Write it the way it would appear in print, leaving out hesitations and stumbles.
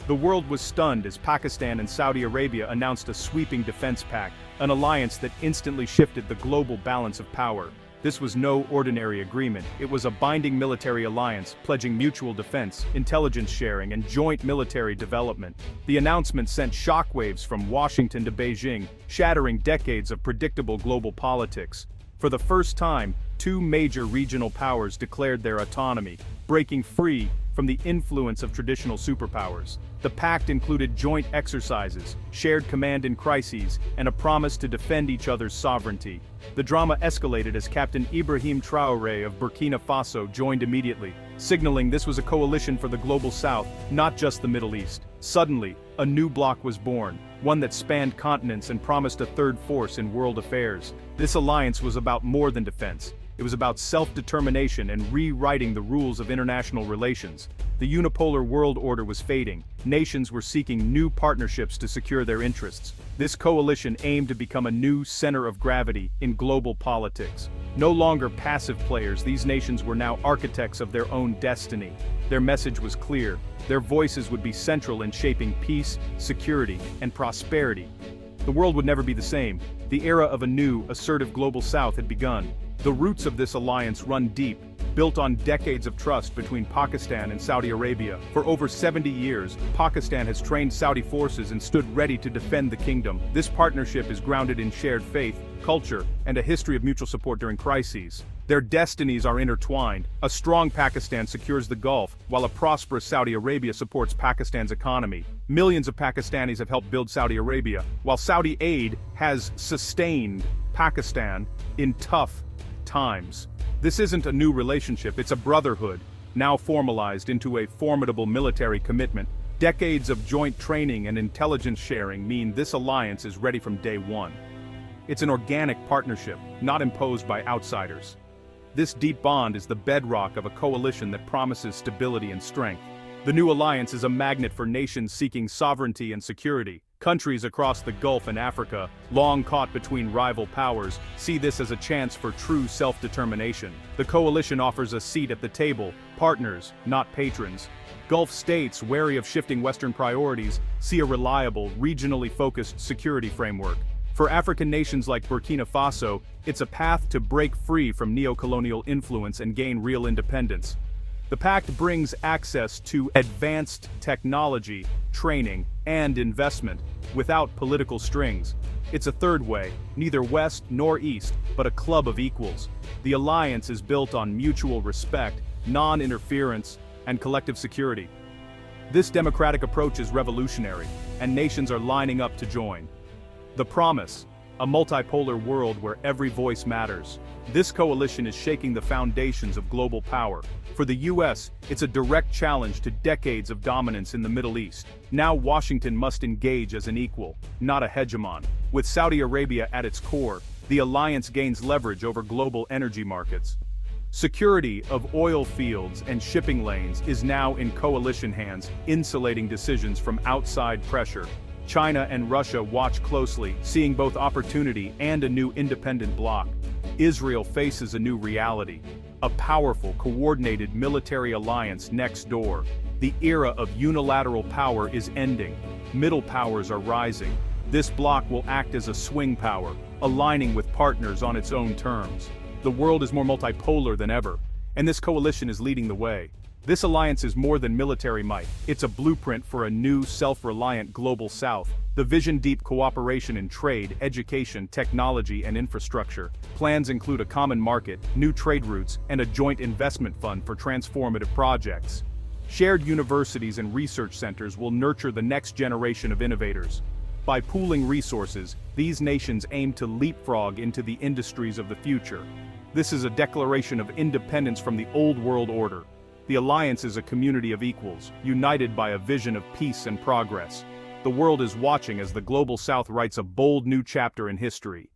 The world was stunned as Pakistan and Saudi Arabia announced a sweeping defense pact, an alliance that instantly shifted the global balance of power. This was no ordinary agreement, it was a binding military alliance, pledging mutual defense, intelligence sharing, and joint military development. The announcement sent shockwaves from Washington to Beijing, shattering decades of predictable global politics. For the first time, two major regional powers declared their autonomy, breaking free from the influence of traditional superpowers. The pact included joint exercises, shared command in crises, and a promise to defend each other's sovereignty. The drama escalated as Captain Ibrahim Traoré of Burkina Faso joined immediately, signaling this was a coalition for the global south, not just the Middle East. Suddenly, a new bloc was born, one that spanned continents and promised a third force in world affairs. This alliance was about more than defense. It was about self-determination and rewriting the rules of international relations. The unipolar world order was fading. Nations were seeking new partnerships to secure their interests. This coalition aimed to become a new center of gravity in global politics. No longer passive players, these nations were now architects of their own destiny. Their message was clear. Their voices would be central in shaping peace, security, and prosperity. The world would never be the same. The era of a new, assertive global south had begun. The roots of this alliance run deep, built on decades of trust between Pakistan and Saudi Arabia. For over 70 years, Pakistan has trained Saudi forces and stood ready to defend the kingdom. This partnership is grounded in shared faith, culture, and a history of mutual support during crises. Their destinies are intertwined. A strong Pakistan secures the Gulf, while a prosperous Saudi Arabia supports Pakistan's economy. Millions of Pakistanis have helped build Saudi Arabia, while Saudi aid has sustained Pakistan in tough times. This isn't a new relationship, it's a brotherhood, now formalized into a formidable military commitment. Decades of joint training and intelligence sharing mean this alliance is ready from day one. It's an organic partnership, not imposed by outsiders. This deep bond is the bedrock of a coalition that promises stability and strength. The new alliance is a magnet for nations seeking sovereignty and security. Countries across the Gulf and Africa, long caught between rival powers, see this as a chance for true self-determination. The coalition offers a seat at the table, partners, not patrons. Gulf states, wary of shifting Western priorities, see a reliable, regionally focused security framework. For African nations like Burkina Faso, it's a path to break free from neo-colonial influence and gain real independence. The pact brings access to advanced technology, training, and investment, without political strings. It's a third way, neither west nor east, but a club of equals. The alliance is built on mutual respect, non-interference, and collective security. This democratic approach is revolutionary, and nations are lining up to join. The promise: a multipolar world where every voice matters. This coalition is shaking the foundations of global power. For the US, it's a direct challenge to decades of dominance in the Middle East. Now Washington must engage as an equal, not a hegemon. With Saudi Arabia at its core, the alliance gains leverage over global energy markets. Security of oil fields and shipping lanes is now in coalition hands, insulating decisions from outside pressure. China and Russia watch closely, seeing both opportunity and a new independent bloc. Israel faces a new reality: a powerful, coordinated military alliance next door. The era of unilateral power is ending. Middle powers are rising. This bloc will act as a swing power, aligning with partners on its own terms. The world is more multipolar than ever, and this coalition is leading the way. This alliance is more than military might. It's a blueprint for a new, self-reliant global south. The vision: deep cooperation in trade, education, technology, and infrastructure. Plans include a common market, new trade routes, and a joint investment fund for transformative projects. Shared universities and research centers will nurture the next generation of innovators. By pooling resources, these nations aim to leapfrog into the industries of the future. This is a declaration of independence from the old world order. The alliance is a community of equals, united by a vision of peace and progress. The world is watching as the global south writes a bold new chapter in history.